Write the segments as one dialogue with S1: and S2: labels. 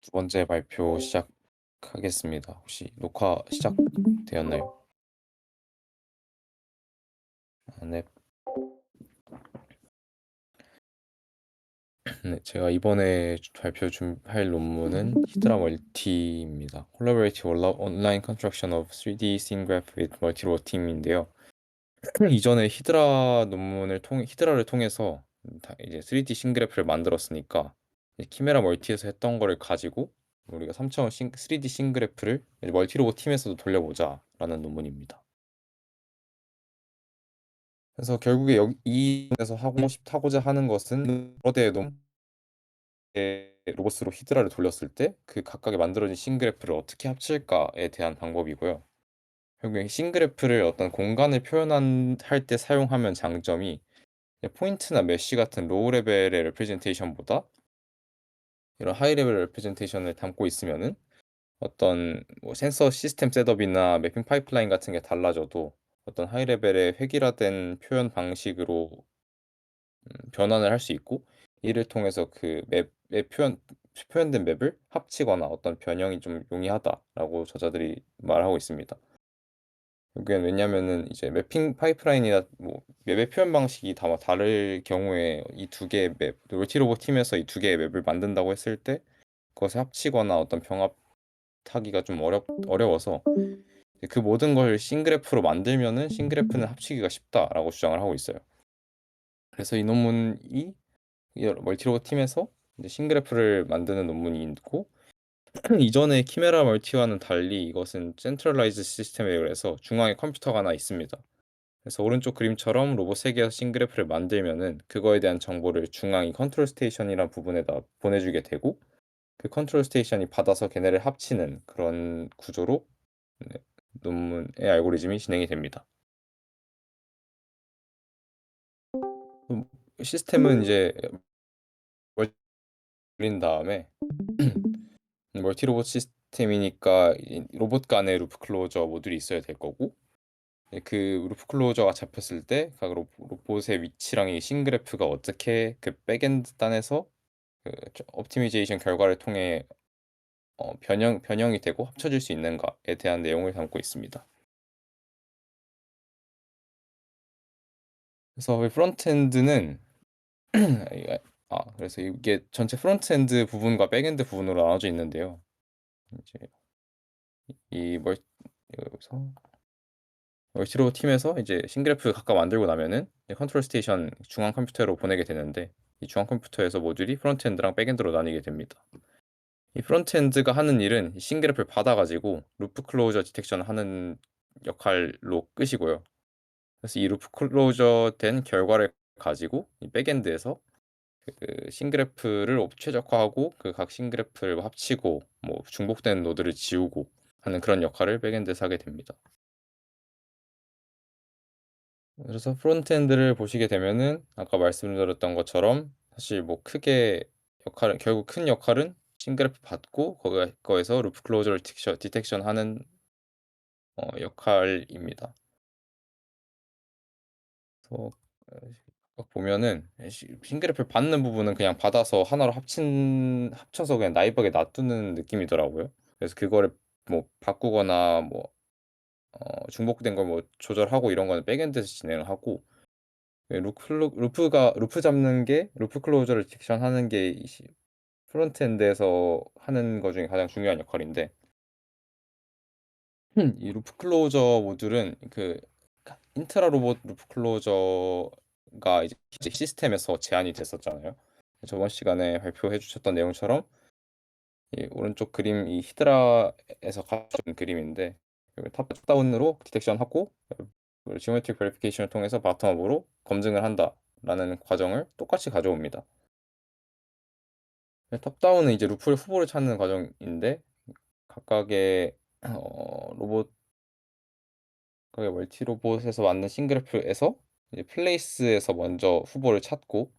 S1: 두 번째 발표 시작하겠습니다. 혹시 녹화 시작되었나요? 네. 네, 제가 이번에 발표 할 논문은 히드라 멀티입니다. Collaborative Online Construction of 3D Scene Graph with Multi-Row Team인데요. 이전에 히드라를 통해서 이제 3D 싱그래프를 만들었으니까 이제 키메라 멀티에서 했던 거를 가지고 우리가 3차원 3D 싱그래프를 멀티로봇 팀에서도 돌려보자라는 논문입니다. 그래서 결국에 이에서 하고자 하는 것은 거대의 로봇으로 히드라를 돌렸을 때 그 각각의 만들어진 싱그래프를 어떻게 합칠까에 대한 방법이고요. 결국에 싱그래프를 어떤 공간을 표현할 때 사용하면 장점이 포인트나 메쉬 같은 로우 레벨의 레프레젠테이션보다 이런 하이 레벨 레프레젠테이션을 담고 있으면은 어떤 뭐 센서 시스템 셋업이나 매핑 파이프라인 같은 게 달라져도 어떤 하이 레벨의 획일화된 표현 방식으로 변환을 할 수 있고, 이를 통해서 그 맵의 표현된 맵을 합치거나 어떤 변형이 좀 용이하다라고 저자들이 말하고 있습니다. 결국엔 왜냐면은 이제 매핑 파이프라인이나 뭐 맵의 표현 방식이 다 다를 경우에 이 두 개의 맵, 멀티로봇 팀에서 이 두 개의 맵을 만든다고 했을 때 그것을 합치거나 어떤 병합하기가 좀 어려워서 그 모든 걸 싱그래프로 만들면은 싱그래프는 합치기가 쉽다라고 주장을 하고 있어요. 그래서 이 논문이 이 멀티로봇 팀에서 이제 싱그래프를 만드는 논문이 있고, 이전의 키메라 멀티와는 달리 이것은 센트럴라이즈 시스템에 의해서 중앙에 컴퓨터가 하나 있습니다. 그래서 오른쪽 그림처럼 로봇 3개에서 싱그래프를 만들면은 그거에 대한 정보를 중앙 이 컨트롤 스테이션이라는 부분에다 보내주게 되고, 그 컨트롤 스테이션이 받아서 걔네를 합치는 그런 구조로 네, 논문의 알고리즘이 진행이 됩니다. 음, 시스템은 이제 올린 다음에 멀티 로봇 시스템이니까 이 로봇 간의 루프 클로저 모듈이 있어야 될 거고, 그 루프 클로저가 잡혔을 때 각 로봇의 위치랑 이 싱그래프가 어떻게 그 백엔드 단에서 그 옵티미제이션 결과를 통해 변형이 되고 합쳐질 수 있는가에 대한 내용을 담고 있습니다. 그래서 이 프론트엔드는 그래서 이게 전체 프론트엔드 부분과 백엔드 부분으로 나눠져 있는데요. 이제 이 여기서 멀티로 팀에서 이제 싱그래프 각각 만들고 나면은 이제 컨트롤 스테이션 중앙 컴퓨터로 보내게 되는데, 이 중앙 컴퓨터에서 모듈이 프론트엔드랑 백엔드로 나뉘게 됩니다. 이 프론트엔드가 하는 일은 이 싱그래프를 받아가지고 루프 클로저 디텍션 하는 역할로 끝이고요. 그래서 이 루프 클로저 된 결과를 가지고 이 백엔드에서 그 싱그래프를 최적화하고 그 각 싱그래프를 뭐 합치고 뭐 중복된 노드를 지우고 하는 그런 역할을 백엔드에서 하게 됩니다. 그래서 프론트엔드를 보시게 되면은 아까 말씀드렸던 것처럼 사실 뭐 크게 결국 큰 역할은 싱그래프 받고 거기에서 루프 클로저를 디텍션하는 역할입니다. 그래서 딱 보면은 싱그래프를 받는 부분은 그냥 받아서 하나로 합쳐서 그냥 나이브하게 놔두는 느낌이더라고요. 그래서 그거를 뭐 바꾸거나 뭐 중복된 걸 뭐 조절하고 이런 거는 백엔드에서 진행을 하고, 루프 잡는 게 루프 클로저를 딕션하는 게 프론트엔드에서 하는 것 중에 가장 중요한 역할인데, 이 루프 클로저 모듈은 그 인트라 로봇 루프 클로저가 이제 시스템에서 제한이 됐었잖아요. 저번 시간에 발표해 주셨던 내용처럼 이 오른쪽 그림 이 히드라에서 가져온 그림인데, 탑다운으로 디텍션하고 지오메트릭 베리피케이션을 통해서 바텀업으로 검증을 한다라는 과정을 똑같이 가져옵니다. 탑다운은 이제 루프의 후보를 찾는 과정인데, 각각의 로봇 각각의 멀티 로봇에서 만든 싱그래프에서 이제 플레이스에서 먼저 후보를 찾고,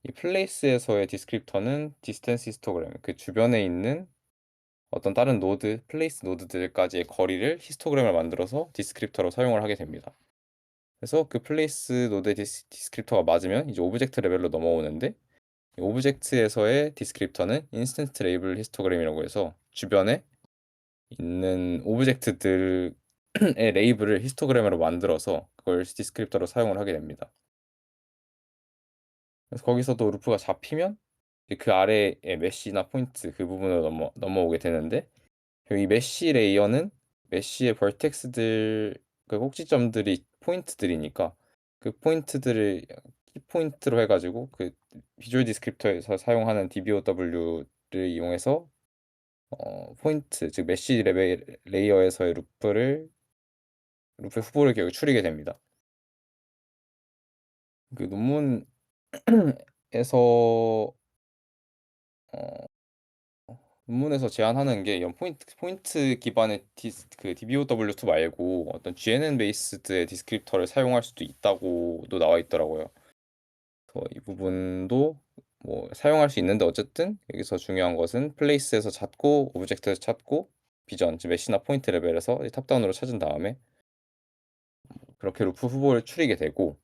S1: 이 플레이스에서의 디스크립터는 디스턴스 히스토그램, 그 주변에 있는 어떤 다른 플레이스 노드들까지의 거리를 히스토그램을 만들어서 디스크립터로 사용을 하게 됩니다. 그래서 그 플레이스 노드의 디스크립터가 맞으면 이제 오브젝트 레벨로 넘어오는데, 오브젝트에서의 디스크립터는 인스턴트 레이블 히스토그램이라고 해서 주변에 있는 오브젝트들의 레이블을 히스토그램으로 만들어서 그걸 디스크립터로 사용을 하게 됩니다. 그래서 거기서도 루프가 잡히면 이제 그 아래에 메시나 포인트 그 부분으로 넘어오게 되는데, 이 메시 레이어는 메시의 벌텍스들 그 꼭지점들이 포인트들이니까 그 포인트들을 키 포인트로 해 가지고 그 비주얼 디스크립터에서 사용하는 DBOW를 이용해서 포인트 즉 메시 레벨 레이어에서의 루프의 후보를 결국 추리게 됩니다. 그 논문에서 어 논문에서 제안하는 게 이런 포인트 기반의 DBOW2 말고 어떤 GNN 베이스드의 디스크립터를 사용할 수도 있다고도 나와 있더라고요. 그래서 이 부분도 뭐 사용할 수 있는데, 어쨌든 여기서 중요한 것은 플레이스에서 찾고 오브젝트에서 찾고 비전 즉 메시나 포인트 레벨에서 이 탑다운으로 찾은 다음에 그렇게 루프 후보를 추리게 되고,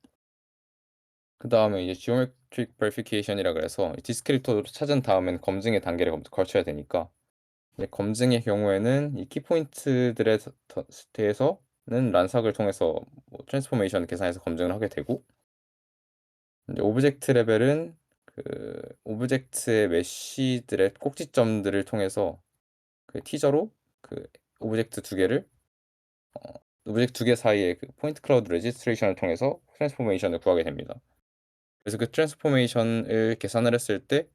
S1: 그다음에 이제 지오메트릭 베리피케이션이라 그래서 디스크립터로 찾은 다음엔 검증의 단계를 거쳐야 되니까, 이제 검증의 경우에는 이 키포인트들에 대해서는 란삭을 통해서 뭐 트랜스포메이션 계산해서 검증을 하게 되고, 이제 오브젝트 레벨은 그 오브젝트의 메시들의 꼭지점들을 통해서 그 티저로 그 오브젝트 두 개를 어 오브젝트 두 개 사이의 그 포인트 클라우드 레지스트레이션을 통해서 트랜스포메이션을 구하게 됩니다. 그래서 그 트랜스포메이션을 계산을 했을 때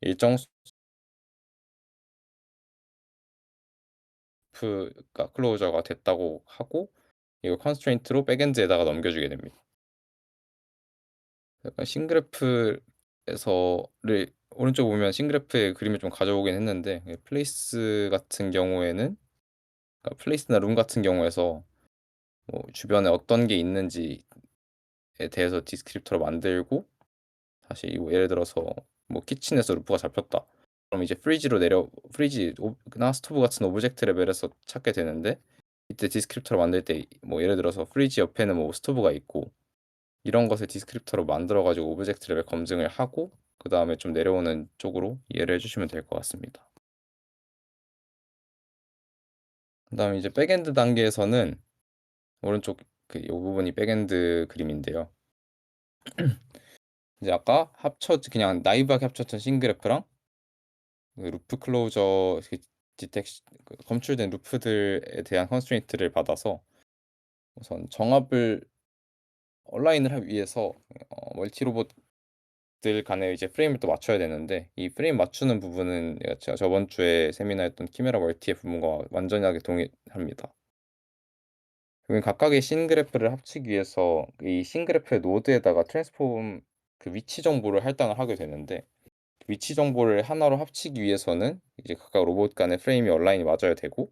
S1: 일정 수가 클로저가 됐다고 하고, 이걸 컨스트레인트로 백엔드에다가 넘겨주게 됩니다. 약간 싱그래프에서를 오른쪽 보면 싱그래프의 그림을 좀 가져오긴 했는데, 플레이스 같은 경우에는 플레이스나 룸 같은 경우에서 뭐 주변에 어떤 게 있는지에 대해서 디스크립터로 만들고, 다시 뭐 예를 들어서 뭐 키친에서 루프가 잡혔다. 그럼 이제 프리지나 스토브 같은 오브젝트 레벨에서 찾게 되는데, 이때 디스크립터로 만들 때 뭐 예를 들어서 프리지 옆에는 뭐 스토브가 있고 이런 것을 디스크립터로 만들어 가지고 오브젝트 레벨 검증을 하고 그다음에 좀 내려오는 쪽으로 이해를 해 주시면 될 것 같습니다. 그다음에 이제 백엔드 단계에서는 오른쪽 그 요 부분이 백엔드 그림인데요. 이제 아까 그냥 나이브하게 합쳤던 싱그래프랑 그 루프 클로저 그 검출된 루프들에 대한 컨스트레인트를 받아서 우선 정합을 얼라인을 하기 위해서 멀티 로봇들 간에 이제 프레임을 또 맞춰야 되는데, 이 프레임 맞추는 부분은 제가 저번 주에 세미나 했던 키메라 멀티의 부분과 완전하게 동일합니다. 그러면 각각의 씬 그래프를 합치기 위해서 이 씬 그래프의 노드에다가 트랜스폼 그 위치 정보를 할당을 하게 되는데, 위치 정보를 하나로 합치기 위해서는 이제 각각 로봇 간의 프레임이 얼라인이 맞아야 되고,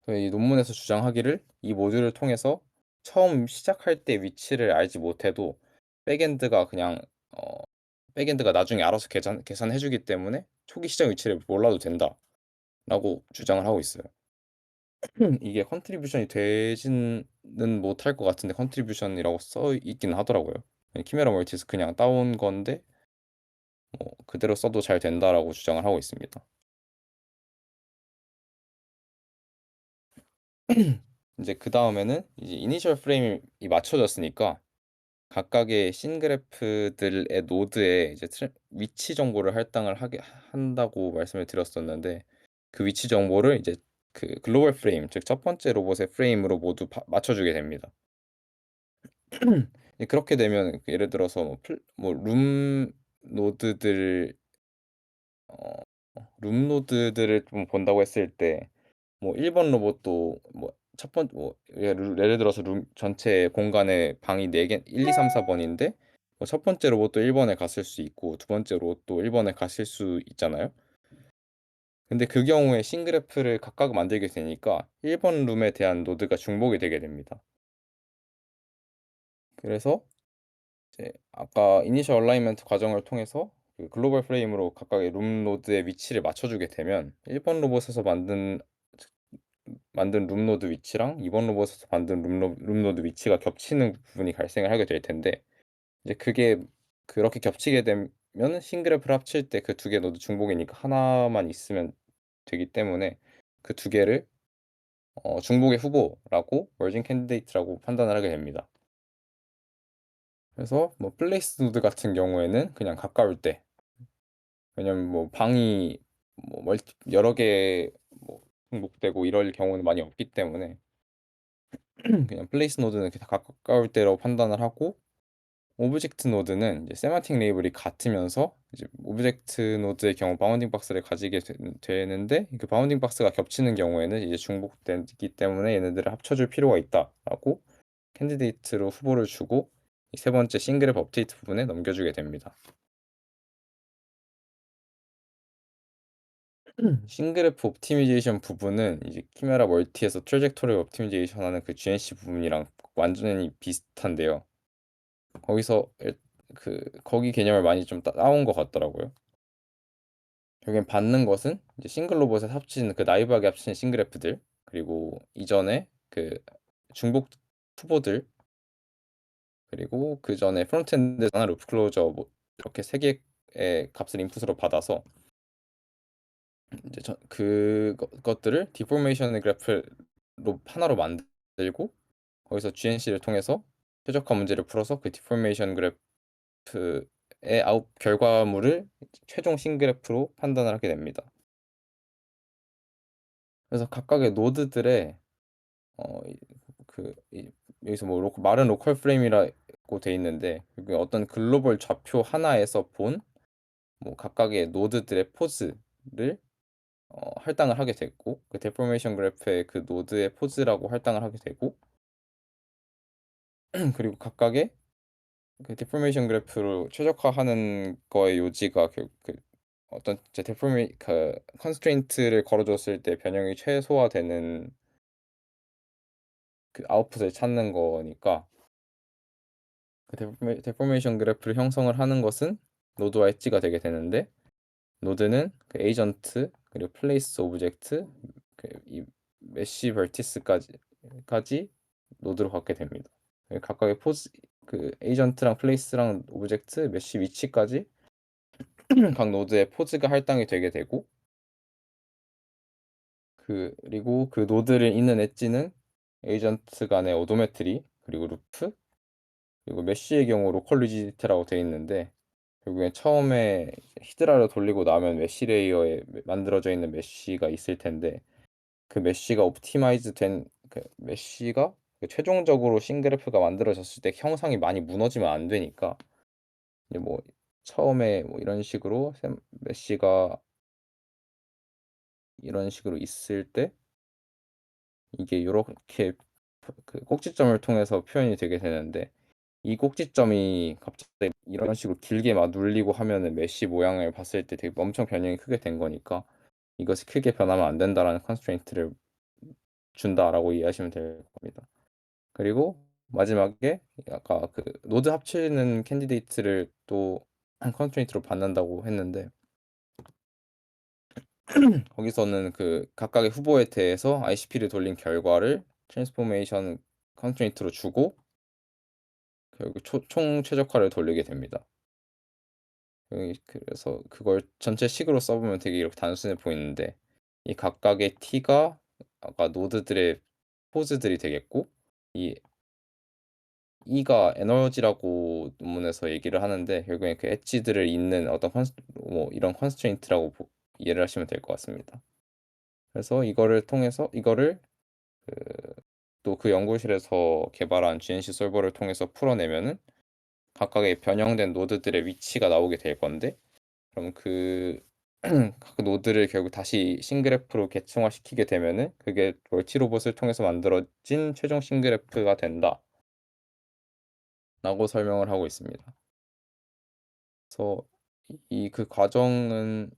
S1: 이 논문에서 주장하기를 이 모듈을 통해서 처음 시작할 때 위치를 알지 못해도 백엔드가 그냥 어 백엔드가 나중에 알아서 계산해 주기 때문에 초기 시작 위치를 몰라도 된다라고 주장을 하고 있어요. 이게 컨트리뷰션이 되지는 못할 것 같은데 컨트리뷰션이라고 써 있긴 하더라고요. 키메라 멀티에서 그냥 따온 건데 뭐 그대로 써도 잘 된다라고 주장을 하고 있습니다. 이제 그다음에는 이제 이니셜 프레임이 맞춰졌으니까 각각의 씬 그래프들의 노드에 이제 위치 정보를 할당을 하게 한다고 말씀을 드렸었는데, 그 위치 정보를 이제 그 글로벌 프레임 즉 첫 번째 로봇의 프레임으로 모두 맞춰 주게 됩니다. 그렇게 되면 예를 들어서 룸 노드들 어 룸 노드들을 좀 본다고 했을 때 뭐 1번 로봇도 뭐 첫 번 뭐 예를 들어서 룸 전체 공간에 방이 4개 1, 2, 3, 4 번인데 뭐 첫 번째 로봇도 1 번에 갔을 수 있고 두 번째 로봇도 1 번에 갔을 수 있잖아요. 근데 그 경우에 싱그래프를 각각 만들게 되니까 1번 룸에 대한 노드가 중복이 되게 됩니다. 그래서 이제 아까 이니셜 얼라이먼트 과정을 통해서 그 글로벌 프레임으로 각각의 룸 노드의 위치를 맞춰 주게 되면 1번 로봇에서 만든 룸 노드 위치랑 2번 로봇에서 만든 룸 노드 위치가 겹치는 부분이 발생을 하게 될 텐데, 이제 그게 그렇게 겹치게 됨 싱그래프를 합칠 때 그 두 개 노드 중복이니까 하나만 있으면 되기 때문에 그 두 개를 중복의 후보라고 머징 캔디데이트라고 판단을 하게 됩니다. 그래서 뭐 플레이스 노드 같은 경우에는 그냥 가까울 때, 왜냐면 뭐 방이 뭐 멀티 여러 개 뭐 중복되고 이럴 경우는 많이 없기 때문에 그냥 플레이스 노드는 이렇게 다 가까울 때로 판단을 하고, 오브젝트 노드는 이제 세만틱 레이블이 같으면서 이제 오브젝트 노드의 경우 바운딩 박스를 가지게 되는데, 그 바운딩 박스가 겹치는 경우에는 이제 중복되기 때문에 얘네들을 합쳐줄 필요가 있다라고 캔디데이트로 후보를 주고 이 세 번째 싱글앱 업데이트 부분에 넘겨주게 됩니다. 싱글앱 옵티미제이션 부분은 이제 키메라 멀티에서 트래젝토리 옵티미제이션 하는 그 GNC 부분이랑 완전히 비슷한데요. 거기서 거기 개념을 많이 좀 따온 것 같더라고요. 결국엔 받는 것은 이제 싱글 로봇에 합친 그 나이브하게 합친 싱글래프들, 그리고 이전에 그 중복 후보들, 그리고 그 전에 프론트엔드나 루프 클로저 뭐 이렇게 세 개의 값을 인풋으로 받아서 이제 그것들을 디포메이션 그래프로 하나로 만들고, 거기서 GNC를 통해서 최적화 문제를 풀어서 그 디포메이션 그래프의 아웃 결과물을 최종 싱그래프로 판단을 하게 됩니다. 그래서 각각의 노드들의 여기서 뭐 말은 로컬 프레임이라고 돼 있는데, 그 어떤 글로벌 좌표 하나에서 본 뭐 각각의 노드들의 포즈를 할당을 하게 됐고, 그 데포메이션 그래프의 그 노드의 포즈라고 할당을 하게 되고, 그리고 각각의 그 데포메이션 그래프로 최적화하는 거의 요지가 그 어떤 제 데포메 그 컨스트레인트를 걸어줬을 때 변형이 최소화되는 그 아웃풋을 찾는 거니까, 그 데포메이션 그래프를 형성을 하는 것은 노드와 엣지가 되게 되는데, 노드는 그 에이전트 그리고 플레이스 오브젝트 이 메쉬 버티스까지 노드로 갖게 됩니다. 각각의 포즈 그 에이전트랑 플레이스랑 오브젝트 메쉬 위치까지 각 노드의 포즈가 할당이 되게 되고, 그리고 그 노드를 잇는 엣지는 에이전트 간의 오도메트리, 그리고 루프, 그리고 메쉬의 경우 로컬 리지디티라고 되어 있는데, 결국엔 처음에 히드라를 돌리고 나면 메쉬 레이어에 만들어져 있는 메쉬가 있을 텐데, 그 메쉬가 옵티마이즈 된 그 메쉬가 최종적으로 싱그래프가 만들어졌을 때 형상이 많이 무너지면 안 되니까, 이제 뭐 처음에 뭐 이런 식으로 메쉬가 이런 식으로 있을 때 이게 요렇게 그 꼭지점을 통해서 표현이 되게 되는데, 이 꼭지점이 갑자기 이런 식으로 길게 막 눌리고 하면은 메쉬 모양을 봤을 때 되게 엄청 변형이 크게 된 거니까, 이것이 크게 변하면 안 된다라는 컨스트레인트를 준다라고 이해하시면 될 겁니다. 그리고 마지막에 아까 그 노드 합치는 캔디데이트를 또 컨스트레인트로 받는다고 했는데, 거기서는 그 각각의 후보에 대해서 ICP를 돌린 결과를 트랜스포메이션 컨스트레인트로 주고 결국 총 최적화를 돌리게 됩니다. 그래서 그걸 전체 식으로 써보면 되게 이렇게 단순해 보이는데, 이 각각의 t가 아까 노드들의 포즈들이 되겠고, 이 E가 에너지라고 논문에서 얘기를 하는데, 결국엔 그 엣지들을 잇는 어떤 뭐 이런 컨스트레인트라고 이해를 하시면 될 것 같습니다. 그래서 이거를 통해서 이거를 또 그 연구실에서 개발한 GNC 솔버를 통해서 풀어내면은 각각의 변형된 노드들의 위치가 나오게 될 건데, 그럼 각 노드를 결국 다시 싱그래프로 계층화시키게 되면은 그게 멀티 로봇을 통해서 만들어진 최종 싱그래프가 된다라고 설명을 하고 있습니다. 그래서 그 과정은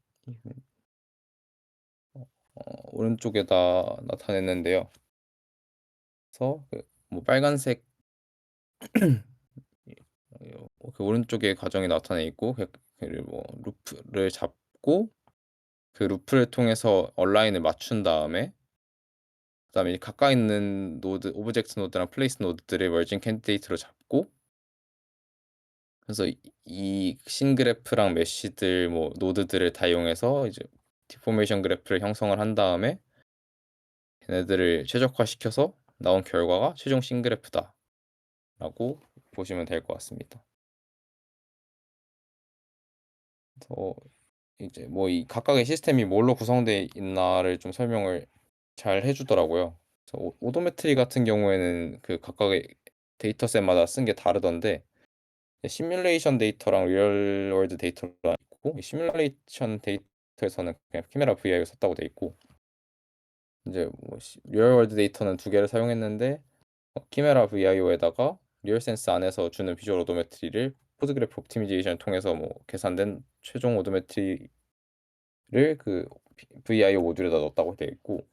S1: 오른쪽에다 나타냈는데요. 그래서 그뭐 빨간색 그 오른쪽에 과정이 나타내 있고, 그리고 뭐 루프를 잡고 그 루프를 통해서 얼라인을 맞춘 다음에, 그다음에 가까이 있는 노드 오브젝트 노드랑 플레이스 노드들을 머징 캔디데이트로 잡고, 그래서 이 싱그래프랑 메쉬들 뭐 노드들을 다 이용해서 이제 디포메이션 그래프를 형성을 한 다음에 걔네들을 최적화시켜서 나온 결과가 최종 싱그래프다라고 보시면 될 것 같습니다. 그래서 이제 뭐 이 각각의 시스템이 뭘로 구성되어 있나를 좀 설명을 잘 해 주더라고요. 그래서 오도메트리 같은 경우에는 그 각각의 데이터셋마다 쓴 게 다르던데 시뮬레이션 데이터랑 리얼 월드 데이터가 있고, 이 시뮬레이션 데이터에서는 그냥 키메라 VI를 썼다고 돼 있고, 이제 뭐 리얼 월드 데이터는 두 개를 사용했는데 키메라 VIO에다가 리얼센스 안에서 주는 비주얼 오도메트리를 포드그래프 옵티미제이션을 통해서 뭐 계산된 최종 오도메트리를 그 VIO 모듈에다 넣었다고 되어 있고,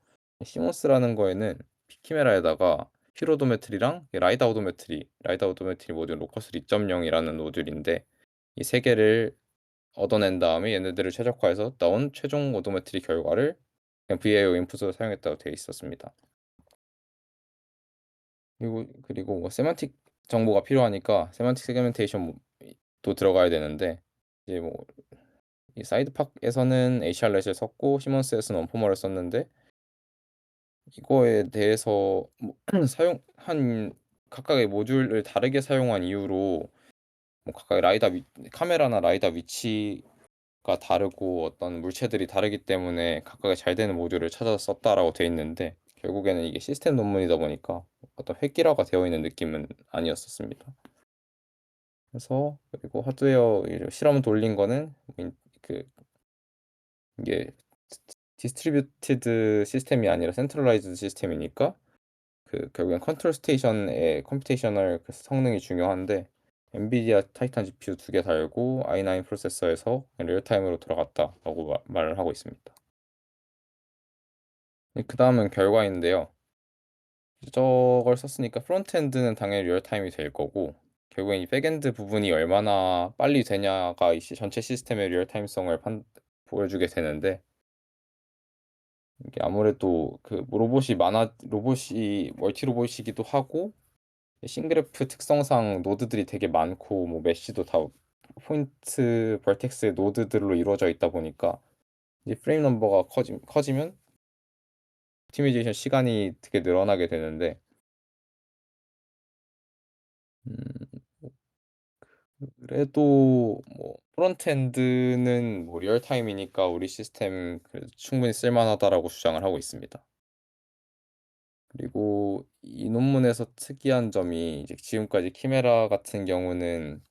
S1: 시모스라는 거에는 키메라에다가 휠 오도메트리랑 라이다 오도메트리 모듈 로커스 2.0이라는 모듈인데, 이 세 개를 얻어낸 다음에 얘네들을 최적화해서 나온 최종 오도메트리 결과를 그냥 VAO 인풋으로 사용했다고 되어 있었습니다. 그리고 뭐 세만틱 정보가 필요하니까 세만틱 세그멘테이션도 들어가야 되는데, 이제 뭐 이 사이드팍에서는 HR렛을 썼고 시몬스에서는 원포머를 썼는데, 이거에 대해서 뭐 사용한 각각의 모듈을 다르게 사용한 이유로 뭐 각각의 카메라나 라이다 위치가 다르고 어떤 물체들이 다르기 때문에 각각의 잘 되는 모듈을 찾아서 썼다라고 돼 있는데, 결국에는 이게 시스템 논문이다 보니까 어떤 획기화가 되어 있는 느낌은 아니었었습니다. 그래서 그리고 하드웨어 이제 실험 돌린 거는 그 이게 디스트리뷰티드 시스템이 아니라 센트럴라이즈드 시스템이니까 결국엔 컨트롤 스테이션의 컴퓨테이셔널 그 성능이 중요한데, 엔비디아 타이탄 GPU 두 개 달고 i9 프로세서에서 리얼타임으로 돌아갔다라고 말을 하고 있습니다. 그다음은 결과인데요. 저걸 썼으니까 프론트엔드는 당연히 리얼타임이 될 거고, 결국엔 이 백엔드 부분이 얼마나 빨리 되냐가 이 전체 시스템의 리얼타임성을 보여주게 되는데, 이게 아무래도 로봇이 멀티 로봇이기도 하고, 싱그래프 특성상 노드들이 되게 많고 뭐 메쉬도 다 포인트 벌텍스의 노드들로 이루어져 있다 보니까 이제 프레임 넘버가 커지면 옵티미제이션 시간이 되게 늘어나게 되는데, 음 그래도 뭐 프론트엔드는 뭐 리얼타임이니까 우리 시스템 그래도 충분히 쓸 만하다라고 주장을 하고 있습니다. 그리고 이 논문에서 특이한 점이, 이제 지금까지 키메라 같은 경우는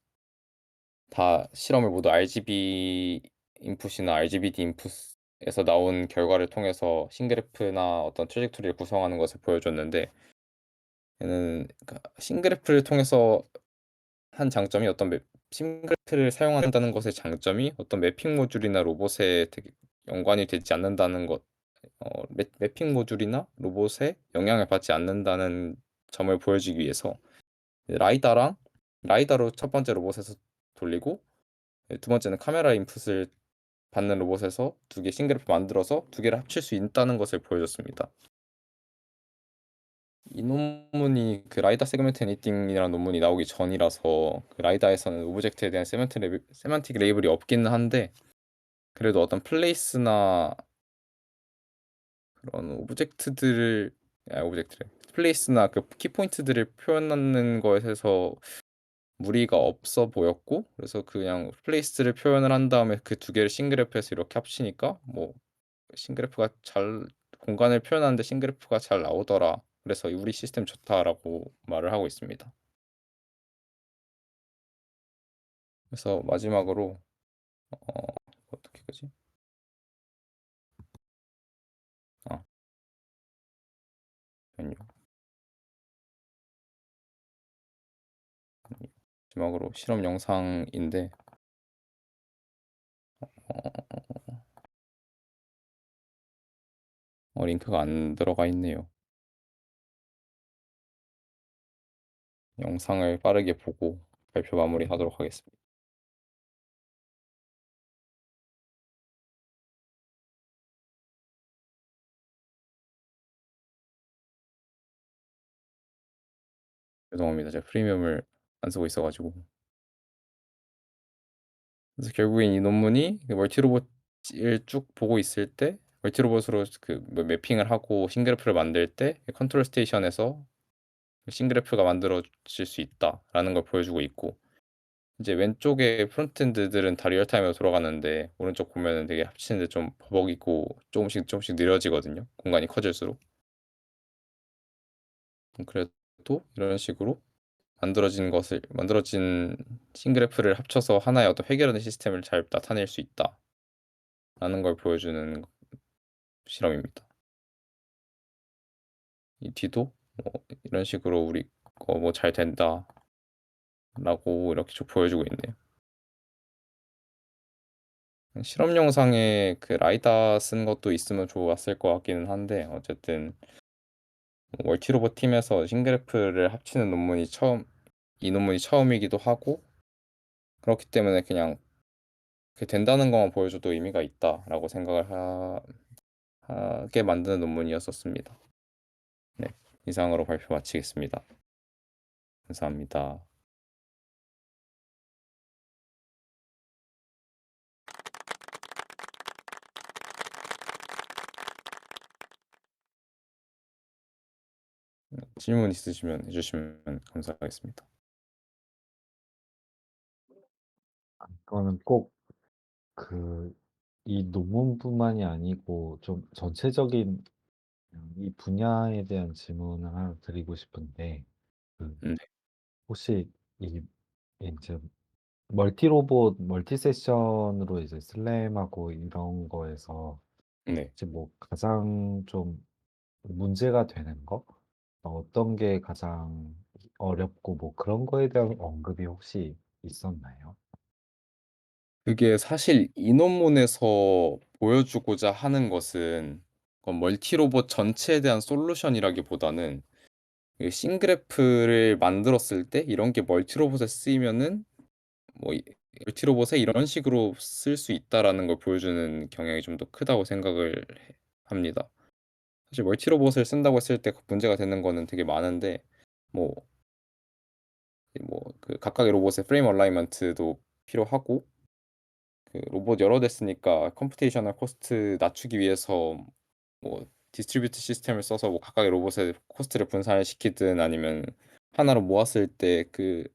S1: 다 실험을 모두 RGB 인풋이나 RGBD 인풋에서 나온 결과를 통해서 싱그래프나 어떤 트래젝토리를 구성하는 것을 보여줬는데, 얘는 그러니까 싱그래프를 통해서 한 장점이 싱그래프를 사용한다는 것의 장점이 어떤 매핑 모듈이나 로봇에 되게 연관이 되지 않는다는 것, 매핑 모듈이나 로봇에 영향을 받지 않는다는 점을 보여주기 위해서 라이다랑 라이다로 첫 번째 로봇에서 돌리고, 두 번째는 카메라 인풋을 받는 로봇에서 두 개 싱그래프 만들어서 두 개를 합칠 수 있다는 것을 보여줬습니다. 이 논문이 그 라이다 세그멘트 애니띵이라는 논문이 나오기 전이라서 그 라이다에서는 오브젝트에 대한 세만틱 레이블이 없기는 한데, 그래도 어떤 플레이스나 그런 오브젝트를 플레이스나 그 키포인트들을 표현하는 것에서 무리가 없어 보였고, 그래서 그냥 플레이스를 표현을 한 다음에 그 두 개를 싱그래프에서 이렇게 합치니까 뭐 싱그래프가 잘 공간을 표현하는데 싱그래프가 잘 나오더라. 그래서 "우리 시스템 좋다."라고 말을 하고 있습니다. 그래서 마지막으로 어떻게 그지? 아, 메뉴. 마지막으로 실험 영상인데, 링크가 안 들어가 있네요. 영상을 빠르게 보고 발표 마무리하도록 하겠습니다. 죄송합니다. 제가 프리미엄을 안 쓰고 있어 가지고. 그래서 결국엔 이 논문이 그 멀티로봇을 쭉 보고 있을 때 멀티로봇으로 그 뭐 매핑을 하고 싱그래프를 만들 때 컨트롤 스테이션에서 싱그래프가 만들어질 수 있다라는 걸 보여주고 있고, 이제 왼쪽에 프론트엔드들은 다 리얼타임으로 돌아가는데 오른쪽 보면은 되게 합치는데 좀 버벅이고 조금씩 조금씩 느려지거든요, 공간이 커질수록. 그래도 이런 식으로 만들어진 싱그래프를 합쳐서 하나의 어떤 해결하는 시스템을 잘 나타낼 수 있다라는 걸 보여주는 실험입니다. 이 뒤도 뭐 이런 식으로 우리 거 뭐 잘 된다라고 이렇게 쭉 보여주고 있네요. 실험 영상에 그 라이다 쓴 것도 있으면 좋았을 것 같기는 한데, 어쨌든 멀티로봇 팀에서 싱그래프를 합치는 논문이 이 논문이 처음이기도 하고, 그렇기 때문에 그냥 그 된다는 것만 보여줘도 의미가 있다라고 생각을 하게 만드는 논문이었었습니다. 네, 이상으로 발표 마치겠습니다. 감사합니다. 질문 있으시면 해주시면 감사하겠습니다.
S2: 이거는 꼭 그 이 논문뿐만이 아니고 좀 전체적인 이 분야에 대한 질문을 하나 드리고 싶은데, 그
S1: 네,
S2: 혹시 이 인제 멀티 로봇 멀티 세션으로 이제 슬램하고 이런 거에서
S1: 네.
S2: 이제 뭐 가장 좀 문제가 되는 거? 어떤 게 가장 어렵고 뭐 그런 거에 대한 언급이 혹시 있었나요?
S1: 그게 사실 이 논문에서 보여주고자 하는 것은 멀티 로봇 전체에 대한 솔루션이라기보다는 이 싱그래프를 만들었을 때 이런 게 멀티 로봇에 쓰이면은 뭐 멀티 로봇에 이런 식으로 쓸 수 있다라는 걸 보여주는 경향이 좀 더 크다고 생각을 합니다. 사실 멀티 로봇을 쓴다고 했을 때 그 문제가 되는 거는 되게 많은데, 뭐 그 각각의 로봇의 프레임 얼라이먼트도 필요하고, 그 로봇 여러 대 쓰니까 컴퓨테이셔널 코스트 낮추기 위해서 뭐 디스트리뷰트 시스템을 써서 뭐 각각의 로봇의 코스트를 분산을 시키든, 아니면 하나로 모았을 때 그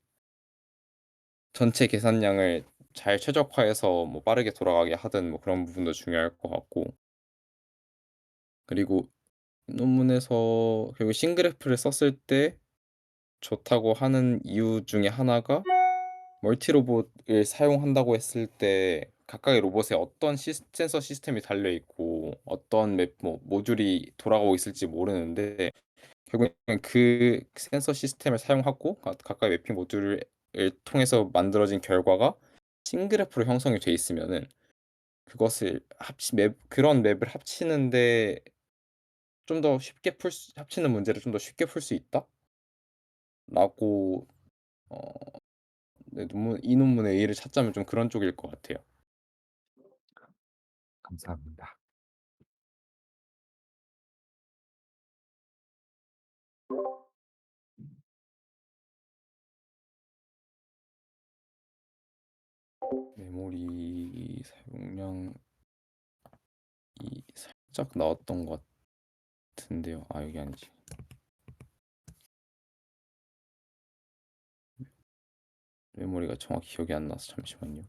S1: 전체 계산량을 잘 최적화해서 뭐 빠르게 돌아가게 하든, 뭐 그런 부분도 중요할 것 같고, 그리고 논문에서 결국 싱그래프를 썼을 때 좋다고 하는 이유 중에 하나가, 멀티 로봇을 사용한다고 했을 때 각각의 로봇에 어떤 센서 시스템이 달려 있고 어떤 모듈이 돌아가고 있을지 모르는데, 결국엔 그 센서 시스템을 사용하고 각각의 매핑 모듈을 통해서 만들어진 결과가 싱그래프로 형성이 돼 있으면은, 그것을 그런 맵을 합치는데 좀 더 쉽게 합치는 문제를 좀 더 쉽게 풀 수 있다라고, 어 네, 이 논문의 A를 찾자면 좀 그런 쪽일 것 같아요.
S2: 감사합니다.
S1: 메모리 사용량이 살짝 나왔던 것 같은데요. 아, 여기 아니지. 메모리가 정확히 기억이 안 나서 잠시만요.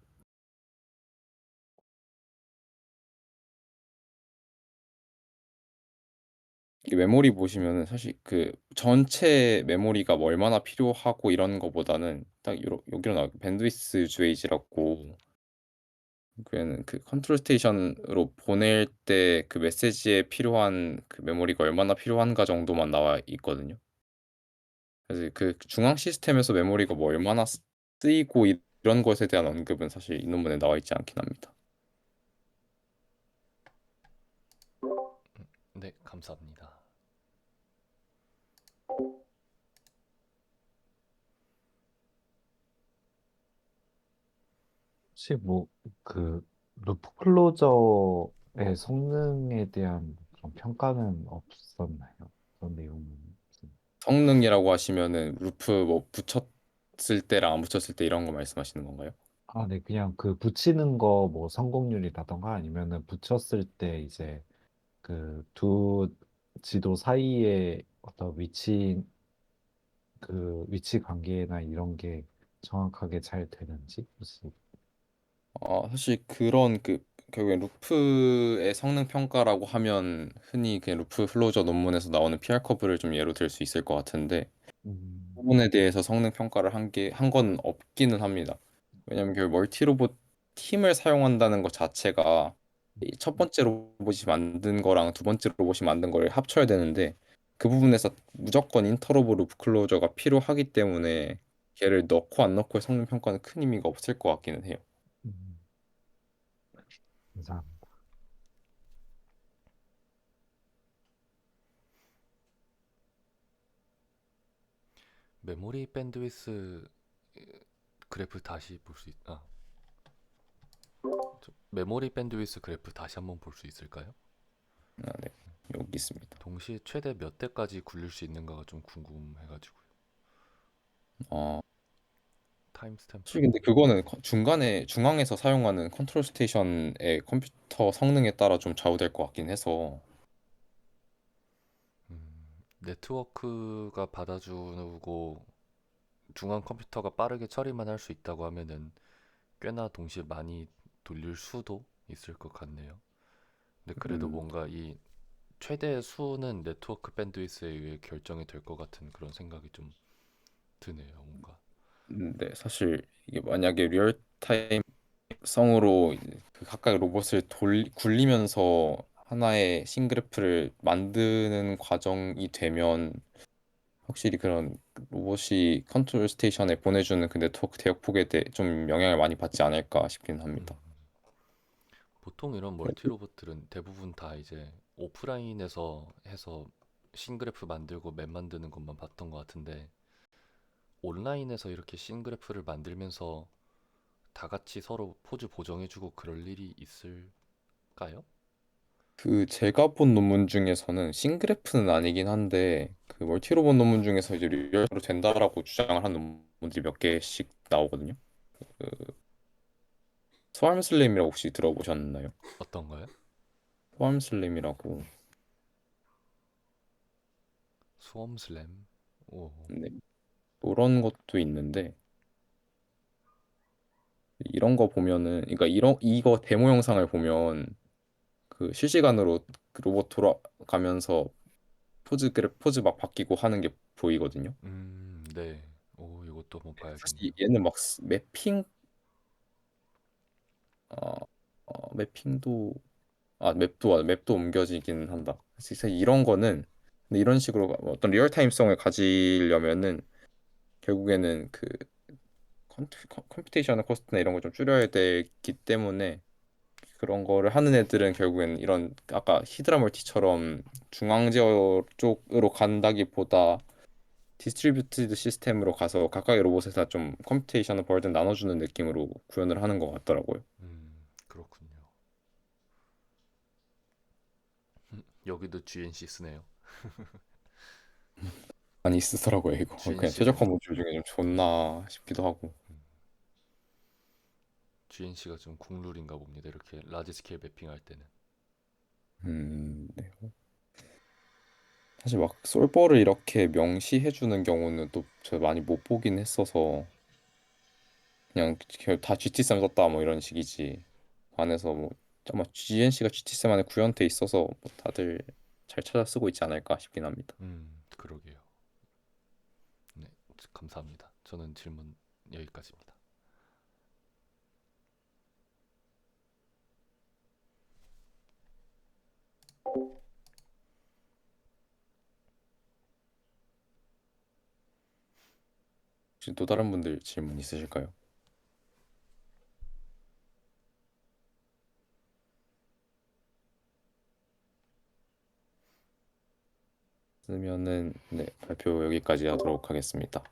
S1: 이 메모리 보시면은 사실 그 전체 메모리가 뭐 얼마나 필요하고 이런 거보다는 딱 여기로 나와 밴드위스 유즈웨이지라고, 그는 그 컨트롤 스테이션으로 보낼 때 그 메시지에 필요한 그 메모리가 얼마나 필요한가 정도만 나와 있거든요. 그래서 그 중앙 시스템에서 메모리가 뭐 얼마나 쓰이고 이런 것에 대한 언급은 사실 이 논문에 나와 있지 않긴 합니다.
S3: 네, 감사합니다.
S2: 혹시 뭐 그 루프 클로저의 성능에 대한 그런 평가는 없었나요? 그런 내용은
S1: 성능이라고 하시면은 루프 뭐 붙였을 때랑 안 붙였을 때 이런 거 말씀하시는 건가요?
S2: 아, 네, 그냥 그 붙이는 거 뭐 성공률이라던가 아니면은 붙였을 때 이제 그 두 지도 사이에 어떤 위치 관계나 이런 게 정확하게 잘 되는지 혹시.
S1: 사실 그런 결국엔 루프의 성능 평가라고 하면 흔히 그냥 루프 클로저 논문에서 나오는 PR 커브를 좀 예로 들 수 있을 것 같은데 그
S2: 음,
S1: 부분에 대해서 성능 평가를 한 건 없기는 합니다. 왜냐면 결국 멀티 로봇 팀을 사용한다는 것 자체가 이 첫 번째 로봇이 만든 거랑 두 번째 로봇이 만든 거를 합쳐야 되는데 그 부분에서 무조건 인터로봇 루프 클로저가 필요하기 때문에 걔를 넣고 안 넣고의 성능 평가는 큰 의미가 없을 것 같기는 해요.
S2: 음, 감사합니다.
S3: 메모리 밴드위스 그래프 다시 볼 수 메모리 밴드위스 그래프 다시 한번 볼 수 있을까요?
S1: 네. 여기 있습니다.
S3: 동시에 최대 몇 대까지 굴릴 수 있는가가 좀 궁금해가지고요.
S1: 어,
S3: 타임
S1: 사실
S3: 스탬프.
S1: 근데 그거는 중간에 중앙에서 사용하는 컨트롤 스테이션의 컴퓨터 성능에 따라 좀 좌우될 것 같긴 해서
S3: 네트워크가 받아주고 중앙 컴퓨터가 빠르게 처리만 할 수 있다고 하면은 꽤나 동시에 많이 돌릴 수도 있을 것 같네요. 근데 그래도
S1: 음,
S3: 뭔가 이 최대 수는 네트워크 밴드위스에 의해 결정이 될 것 같은 그런 생각이 좀 드네요, 뭔가.
S1: 네, 사실 이게 만약에 리얼타임성으로 이제 그 각각 로봇을 굴리면서 하나의 싱그래프를 만드는 과정이 되면 확실히 그런 로봇이 컨트롤 스테이션에 보내주는 그 네트워크 대역폭에 대해 좀 영향을 많이 받지 않을까 싶긴
S3: 음,
S1: 합니다.
S3: 보통 이런 멀티 로봇들은 대부분 다 이제 오프라인에서 해서 싱그래프 만들고 맵 만드는 것만 봤던 것 같은데 온라인에서 이렇게 싱그래프를 만들면서 다 같이 서로 포즈 보정해주고 그럴 일이 있을까요?
S1: 그 제가 본 논문 중에서는 싱그래프는 아니긴 한데 그 멀티로봇 논문 중에서 이제 리얼로 된다라고 주장을 하는 논문들이 몇 개씩 나오거든요. 그 스warm 슬램이라고 혹시 들어보셨나요?
S3: 어떤가요?
S1: 스warm 슬램이라고
S3: 수험 슬램. 오.
S1: 네, 그런 것도 있는데 이런 거 보면은 그러니까 이거 데모 영상을 보면 그 실시간으로 그 로봇 돌아가면서 포즈 막 바뀌고 하는 게 보이거든요.
S3: 네. 오, 이것도 한번 봐야겠네요.
S1: 사실 얘는 막 매핑 어, 매핑도 맵도 옮겨지긴 한다. 사실 이런 거는 근데 이런 식으로 어떤 리얼타임성을 가지려면은 결국에는 그 컴퓨테이셔널 코스트나 이런 걸 좀 줄여야 되기 때문에 그런 거를 하는 애들은 결국엔 이런 아까 히드라 멀티처럼 중앙 제어 쪽으로 간다기보다 디스트리뷰티드 시스템으로 가서 각각의 로봇에서 좀 컴퓨테이셔널 버든 나눠주는 느낌으로 구현을 하는 것 같더라고요.
S3: 그렇군요. 여기도 GNC 쓰네요.
S1: 많이 쓰더라고요 이거. 그냥 최적화
S3: GNC는
S1: 모듈 중에 좀 좋나 싶기도 하고.
S3: GNC가 좀 국룰인가 봅니다. 이렇게 라지 스케일 매핑할 때는.
S1: 네. 사실 막 솔버를 이렇게 명시해 주는 경우는 또 제가 많이 못 보긴 했어서 그냥 다 GT3 썼다 뭐 이런 식이지. 안에서 뭐 아마 GNC가 GT3 안에 구현돼 있어서 뭐 다들 잘 찾아 쓰고 있지 않을까 싶긴 합니다.
S3: 그러게요. 네, 감사합니다. 저는 질문 여기까지입니다.
S1: 혹시 또 다른 분들 질문 있으실까요? 쓰면은 네, 발표 여기까지 하도록 하겠습니다.